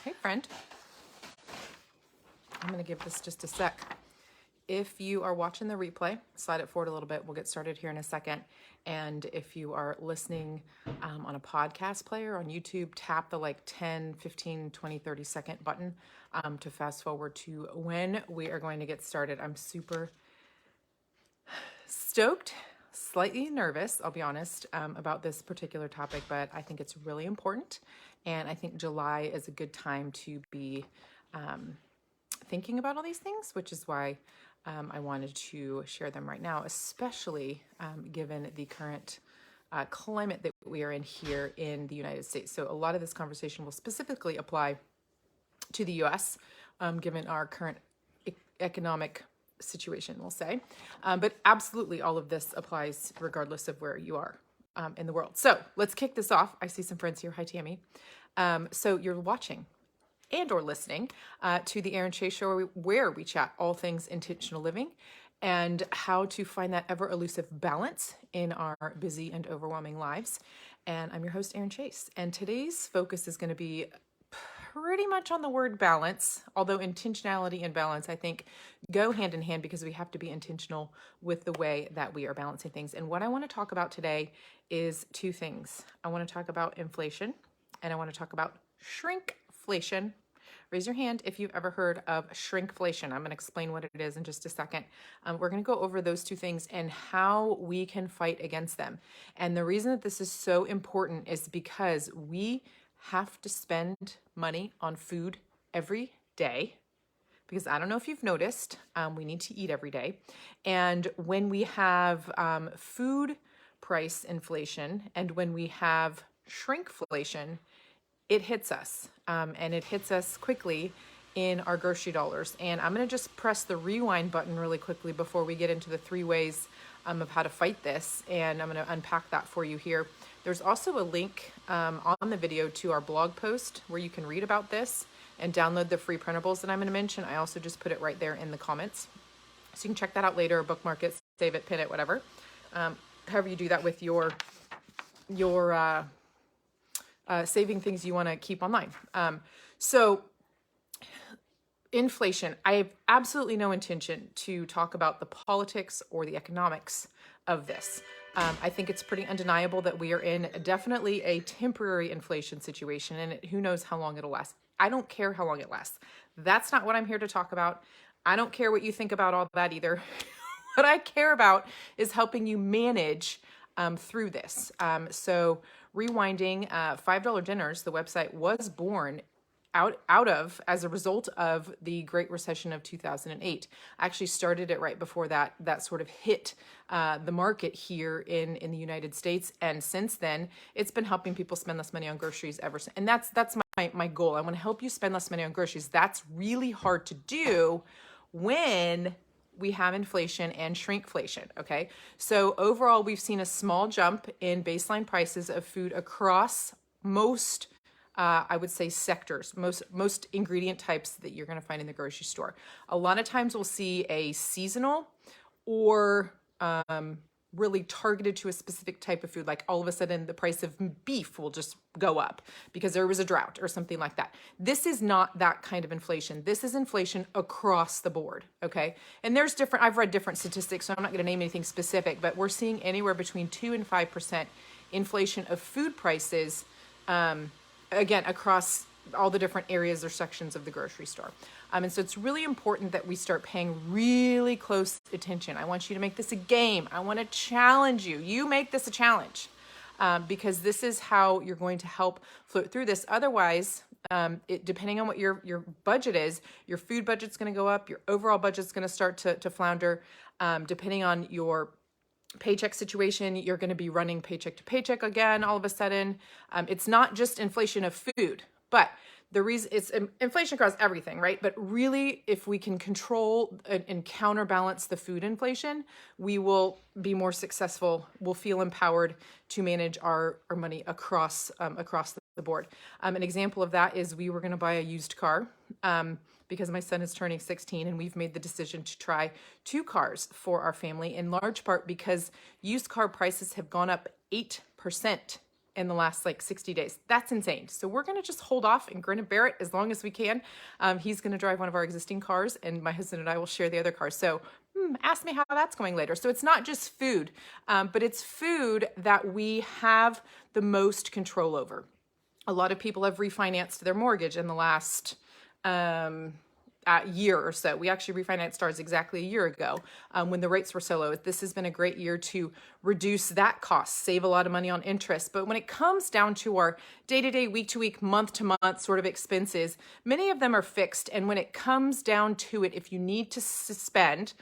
Hey, friend. I'm going to give this just a sec. If you are watching the replay, slide it forward a little bit. We'll get started here in a second. And if you are listening on a podcast player on YouTube, tap the like 10, 15, 20, 30-second button to fast forward to when we are going to get started. I'm super stoked, slightly nervous, I'll be honest, about this particular topic, but I think it's really important. And I think July is a good time to be thinking about all these things, which is why I wanted to share them right now, especially given the current climate that we are in here in the United States. So a lot of this conversation will specifically apply to the US, given our current economic situation, we'll say. But absolutely all of this applies regardless of where you are in the world. So let's kick this off. I see some friends here. Hi, Tammy. So you're watching and or listening to the Erin Chase Show, where we chat all things intentional living and how to find that ever elusive balance in our busy and overwhelming lives. And I'm your host, Erin Chase. And today's focus is going to be pretty much on the word balance, although intentionality and balance, I think, go hand in hand because we have to be intentional with the way that we are balancing things. And what I want to talk about today is two things. I want to talk about inflation and I want to talk about shrinkflation. Raise your hand if you've ever heard of shrinkflation. I'm going to explain what it is in just a second. We're going to go over those two things and how we can fight against them. And the reason that this is so important is because we have to spend money on food every day. Because I don't know if you've noticed, we need to eat every day. And when we have food price inflation and when we have shrinkflation, it hits us, and it hits us quickly in our grocery dollars. And I'm going to just press the rewind button really quickly before we get into the 3 ways of how to fight this. And I'm going to unpack that for you here. There's also a link on the video to our blog post where you can read about this and download the free printables that I'm going to mention. I also just put it right there in the comments. So you can check that out later, bookmark it, save it, pin it, whatever. However you do that with your saving things you want to keep online. So inflation, I have absolutely no intention to talk about the politics or the economics of this. I think it's pretty undeniable that we are in definitely a temporary inflation situation, and who knows how long it'll last. I don't care how long it lasts. That's not what I'm here to talk about. I don't care what you think about all that either. What I care about is helping you manage through this. So Rewinding, $5 Dinners, the website was born out of as a result of the Great Recession of 2008. I actually started it right before that sort of hit the market here in the United States. And since then, it's been helping people spend less money on groceries ever since. And that's my goal. I want to help you spend less money on groceries. That's really hard to do when we have inflation and shrinkflation, okay? So overall, we've seen a small jump in baseline prices of food across most, I would say, sectors, most ingredient types that you're gonna find in the grocery store. A lot of times we'll see a seasonal or really targeted to a specific type of food, like all of a sudden the price of beef will just go up because there was a drought or something like that. This is not that kind of inflation. This is inflation across the board, okay? And I've read different statistics, so I'm not gonna name anything specific, but we're seeing anywhere between 2 and 5% inflation of food prices, again, across all the different areas or sections of the grocery store. And so it's really important that we start paying really close attention. I want you to make this a game. I want to challenge you. You make this a challenge because this is how you're going to help float through this. Otherwise, depending on what your budget is, your food budget's going to go up. Your overall budget's going to start to flounder. Depending on your paycheck situation, you're going to be running paycheck to paycheck again all of a sudden. It's not just inflation of food, but the reason it's inflation across everything, right? But really, if we can control and counterbalance the food inflation, we will be more successful. We'll feel empowered to manage our money across the board. An example of that is we were going to buy a used car because my son is turning 16, and we've made the decision to try 2 cars for our family, in large part because used car prices have gone up 8% in the last like 60 days. That's insane. So we're going to just hold off and grin and bear it as long as we can. He's going to drive one of our existing cars, and my husband and I will share the other car. So ask me how that's going later. So it's not just food, but it's food that we have the most control over. A lot of people have refinanced their mortgage in the last year or so. We actually refinanced ours exactly a year ago when the rates were so low. This has been a great year to reduce that cost, save a lot of money on interest. But when it comes down to our day-to-day, week-to-week, month-to-month sort of expenses, many of them are fixed. And when it comes down to it, if you need to spend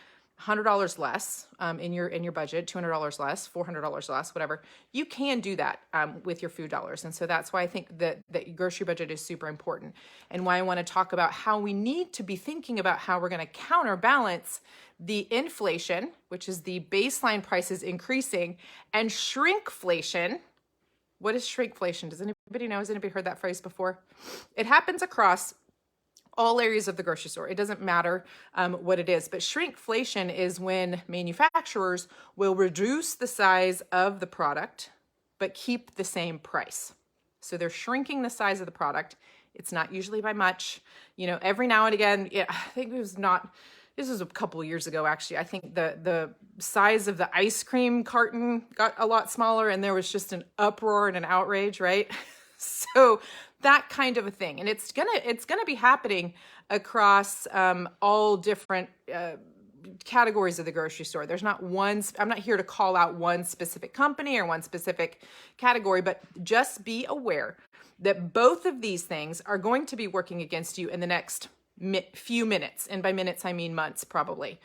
$100 less in your budget, $200 less, $400 less, whatever, you can do that with your food dollars. And so that's why I think that your grocery budget is super important, and why I want to talk about how we need to be thinking about how we're going to counterbalance the inflation, which is the baseline prices increasing, and shrinkflation. What is shrinkflation? Does anybody know? Has anybody heard that phrase before? It happens across all areas of the grocery store. It doesn't matter what it is, but shrinkflation is when manufacturers will reduce the size of the product, but keep the same price. So they're shrinking the size of the product. It's not usually by much. You know, every now and again, I think this was a couple of years ago, actually. I think the size of the ice cream carton got a lot smaller, and there was just an uproar and an outrage, right? So that kind of a thing. And it's gonna be happening across all different categories of the grocery store. There's not one, I'm not here to call out one specific company or one specific category, but just be aware that both of these things are going to be working against you in the next few minutes. And by minutes, I mean months, probably.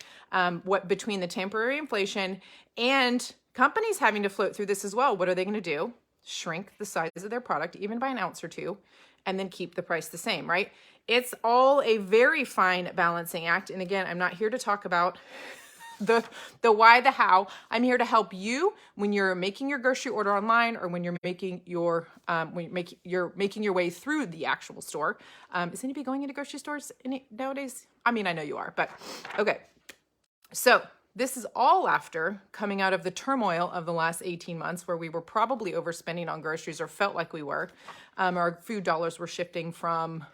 Between the temporary inflation and companies having to float through this as well. What are they going to do? Shrink the size of their product, even by an ounce or two, and then keep the price the same, right? It's all a very fine balancing act. And again, I'm not here to talk about the why, the how. I'm here to help you when you're making your grocery order online, or when you're making your making your way through the actual store. Is anybody going into grocery stores nowadays? I mean, I know you are, but okay. So this is all after coming out of the turmoil of the last 18 months, where we were probably overspending on groceries, or felt like we were. Our food dollars were shifting from,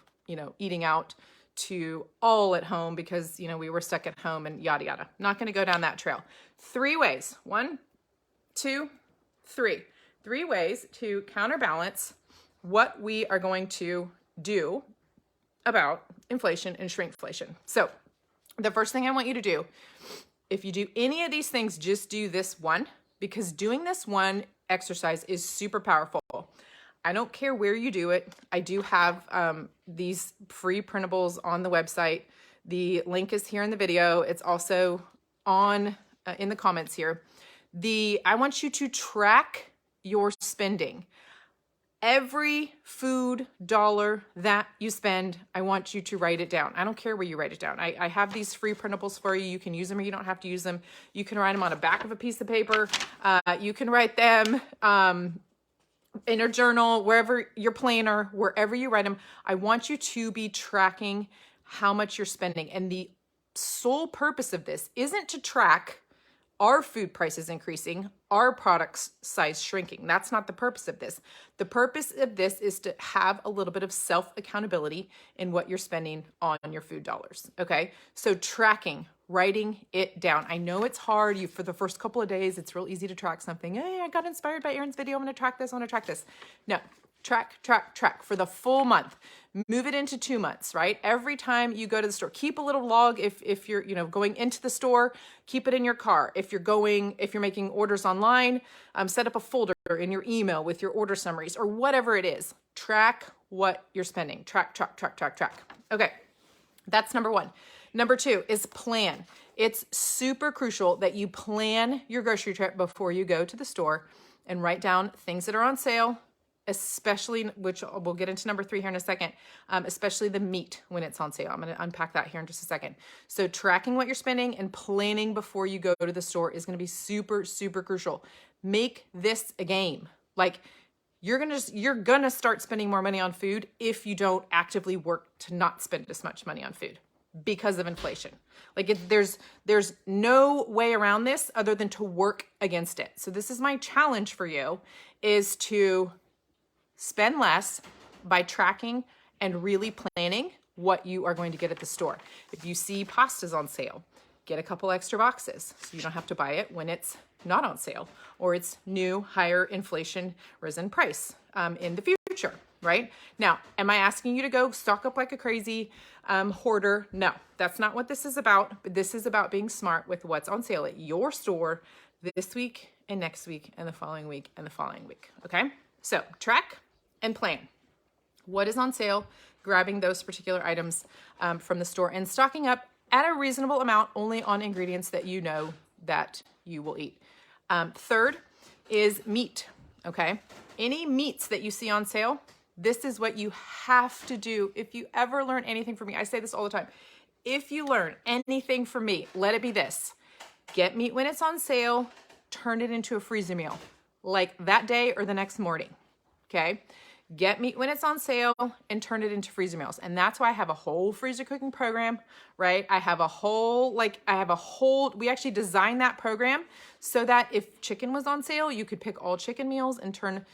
eating out to all at home because, we were stuck at home and yada, yada. Not going to go down that trail. 3 ways. 1, 2, 3. 3 ways to counterbalance what we are going to do about inflation and shrinkflation. So the first thing I want you to do, if you do any of these things, just do this one, because doing this one exercise is super powerful. I don't care where you do it. I do have these free printables on the website. The link is here in the video. It's also on in the comments here. I want you to track your spending. Every food dollar that you spend, I want you to write it down. I don't care where you write it down. I have these free printables for you. You can use them, or you don't have to use them. You can write them on the back of a piece of paper. You can write them in a journal, wherever, your planner, wherever you write them. I want you to be tracking how much you're spending. And the sole purpose of this isn't to track our food prices increasing, our products size shrinking. That's not the purpose of this. The purpose of this is to have a little bit of self-accountability in what you're spending on your food dollars, okay? So tracking, writing it down. I know it's hard. For the first couple of days, it's real easy to track something. Hey, I got inspired by Erin's video. I'm gonna track this, No, track for the full month. Move it into 2 months, right? Every time you go to the store, keep a little log. If you're, going into the store, keep it in your car. If you're making orders online, set up a folder in your email with your order summaries, or whatever it is. Track what you're spending. Track. Okay, that's number 1. Number 2 is plan. It's super crucial that you plan your grocery trip before you go to the store, and write down things that are on sale, especially, which we'll get into number 3 here in a second, especially the meat when it's on sale. I'm going to unpack that here in just a second. So tracking what you're spending and planning before you go to the store is going to be super, super crucial. Make this a game. Like, you're going to start spending more money on food if you don't actively work to not spend as much money on food because of inflation. Like, there's no way around this other than to work against it. So this is my challenge for you, is to spend less by tracking and really planning what you are going to get at the store. If you see pastas on sale, get a couple extra boxes so you don't have to buy it when it's not on sale or it's new, higher inflation risen price in the future, right? Now, am I asking you to go stock up like a crazy hoarder? No, that's not what this is about. But this is about being smart with what's on sale at your store this week and next week and the following week and the following week, okay? So track and plan. What is on sale, grabbing those particular items from the store and stocking up at a reasonable amount only on ingredients that you know that you will eat. Third is meat, okay? Any meats that you see on sale, this is what you have to do. If you ever learn anything from me, I say this all the time. If you learn anything from me, let it be this. Get meat when it's on sale, turn it into a freezer meal, like that day or the next morning, okay? Get meat when it's on sale and turn it into freezer meals. And that's why I have a whole freezer cooking program, right? we actually designed that program so that if chicken was on sale, you could pick all chicken meals and turn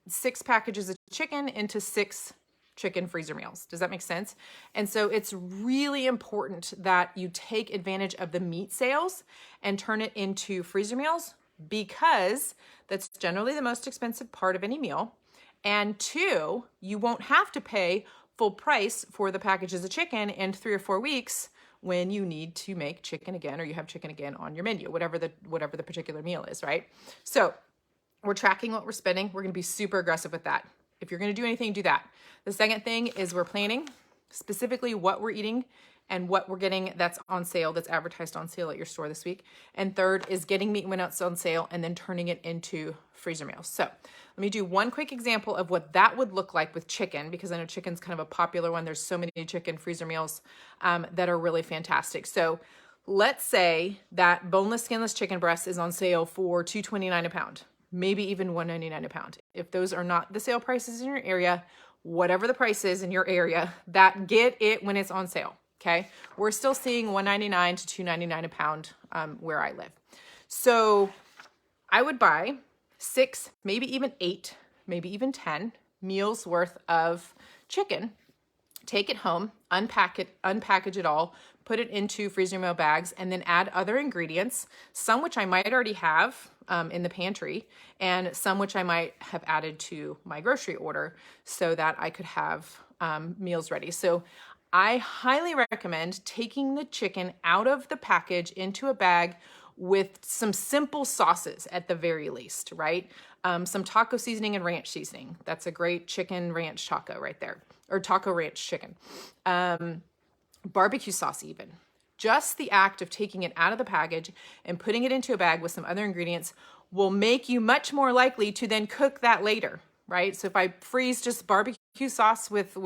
6 packages of chicken into 6 chicken freezer meals. Does that make sense? And so it's really important that you take advantage of the meat sales and turn it into freezer meals, because that's generally the most expensive part of any meal. And 2, you won't have to pay full price for the packages of chicken in 3 or 4 weeks when you need to make chicken again or you have chicken again on your menu, whatever the particular meal is, right? So we're tracking what we're spending. We're going to be super aggressive with that. If you're going to do anything, do that. The second thing is we're planning specifically what we're eating and what we're getting that's on sale, that's advertised on sale at your store this week. And third is getting meat when it's on sale and then turning it into freezer meals. So let me do one quick example of what that would look like with chicken, because I know chicken's kind of a popular one. There's so many chicken freezer meals that are really fantastic. So let's say that boneless, skinless chicken breast is on sale for $2.29 a pound, maybe even $1.99 a pound. If those are not the sale prices in your area, whatever the price is in your area, that get it when it's on sale. Okay, we're still seeing $1.99 to $2.99 a pound where I live. So I would buy 6, maybe even 8, maybe even 10 meals worth of chicken, take it home, unpackage it all, put it into freezer meal bags, and then add other ingredients, some which I might already have in the pantry, and some which I might have added to my grocery order so that I could have meals ready. So I highly recommend taking the chicken out of the package into a bag with some simple sauces at the very least, right? Some taco seasoning and ranch seasoning. That's a great chicken ranch taco right there, or taco ranch chicken. Barbecue sauce even. Just the act of taking it out of the package and putting it into a bag with some other ingredients will make you much more likely to then cook that later, right? So if I freeze just barbecue sauce with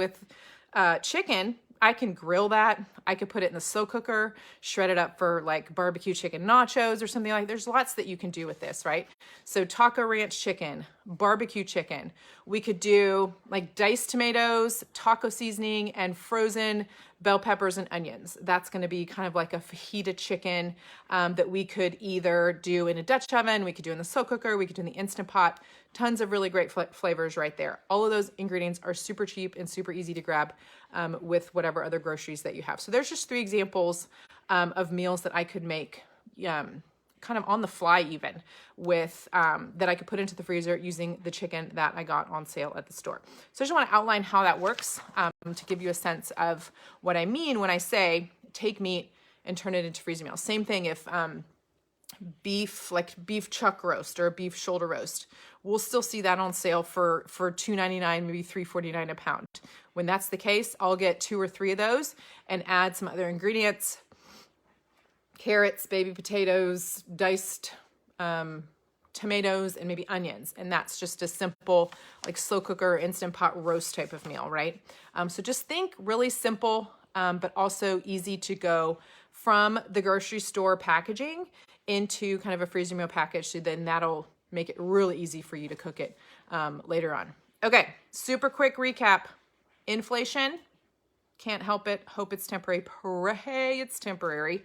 chicken, I can grill that. I could put it in the slow cooker, shred it up for like barbecue chicken nachos or something like that. There's lots that you can do with this, right? So taco ranch chicken, barbecue chicken. We could do like diced tomatoes, taco seasoning, and frozen bell peppers and onions. That's going to be kind of like a fajita chicken that we could either do in a Dutch oven, we could do in the slow cooker, we could do in the Instant Pot. Tons of really great flavors right there. All of those ingredients are super cheap and super easy to grab with whatever other groceries that you have. So there's just 3 examples of meals that I could make kind of on the fly even with that I could put into the freezer using the chicken that I got on sale at the store. So I just want to outline how that works to give you a sense of what I mean when I say take meat and turn it into freezer meals. Same thing if beef, like beef chuck roast or beef shoulder roast, we'll still see that on sale for $2.99, maybe $3.49 a pound. When that's the case, I'll get 2 or 3 of those and add some other ingredients, carrots, baby potatoes, diced tomatoes, and maybe onions. And that's just a simple like slow cooker, Instant Pot roast type of meal, right? So just think really simple, but also easy to go from the grocery store packaging into kind of a freezer meal package. So then that'll make it really easy for you to cook it later on. Okay, super quick recap. Inflation, can't help it. Hope it's temporary. Pray it's temporary.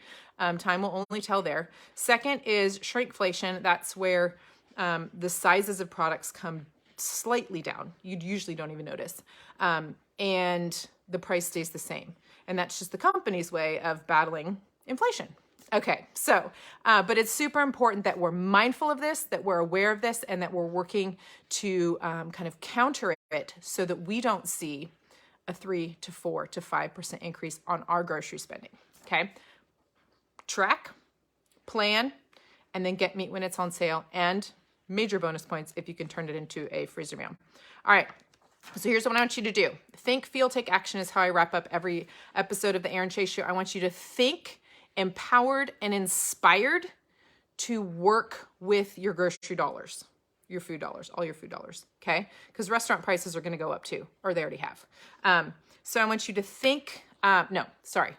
Time will only tell there. Second is shrinkflation. That's where the sizes of products come slightly down. You usually don't even notice. And the price stays the same. And that's just the company's way of battling inflation. Okay, so, but it's super important that we're mindful of this, that we're aware of this, and that we're working to kind of counter it so that we don't see a 3 to 4 to 5% increase on our grocery spending. Okay, track, plan, and then get meat when it's on sale, and major bonus points if you can turn it into a freezer meal. All right. So here's what I want you to do. Think, feel, take action is how I wrap up every episode of the Erin Chase Show. I want you to think empowered and inspired to work with your grocery dollars, your food dollars, all your food dollars, okay? Because restaurant prices are going to go up too, or they already have. So I want you to think,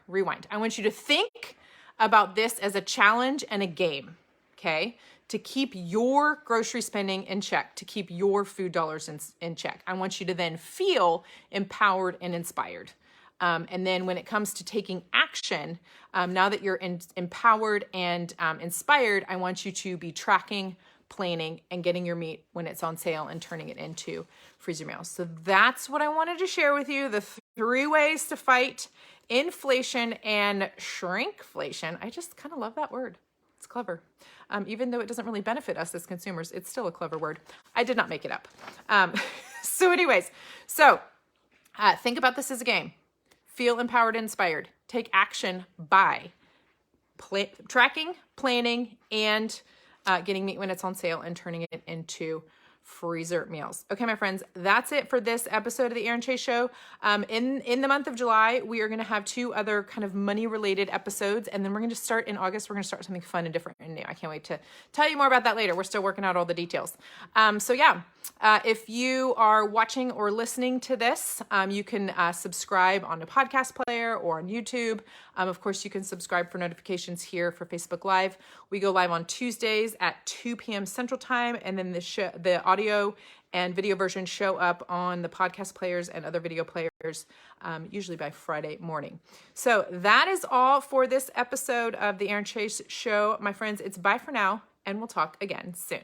rewind. I want you to think about this as a challenge and a game, okay? To keep your grocery spending in check, to keep your food dollars in check. I want you to then feel empowered and inspired. And then when it comes to taking action, now that you're empowered and inspired, I want you to be tracking, planning, and getting your meat when it's on sale and turning it into freezer meals. So that's what I wanted to share with you, the 3 ways to fight inflation and shrinkflation. I just kind of love that word. It's clever. Even though it doesn't really benefit us as consumers, it's still a clever word. I did not make it up. So think about this as a game. Feel empowered and inspired. Take action by tracking, planning, and getting meat when it's on sale and turning it into freezer meals. Okay, my friends, that's it for this episode of the Erin Chase Show. In the month of July, we are going to have 2 other kind of money-related episodes, and then we're going to start in August. We're going to start something fun and different and new. I can't wait to tell you more about that later. We're still working out all the details. If you are watching or listening to this, you can subscribe on a podcast player or on YouTube. Of course, you can subscribe for notifications here for Facebook Live. We go live on Tuesdays at 2 p.m. Central Time, and then the audio and video version show up on the podcast players and other video players, usually by Friday morning. So that is all for this episode of the Erin Chase Show. My friends, it's bye for now, and we'll talk again soon.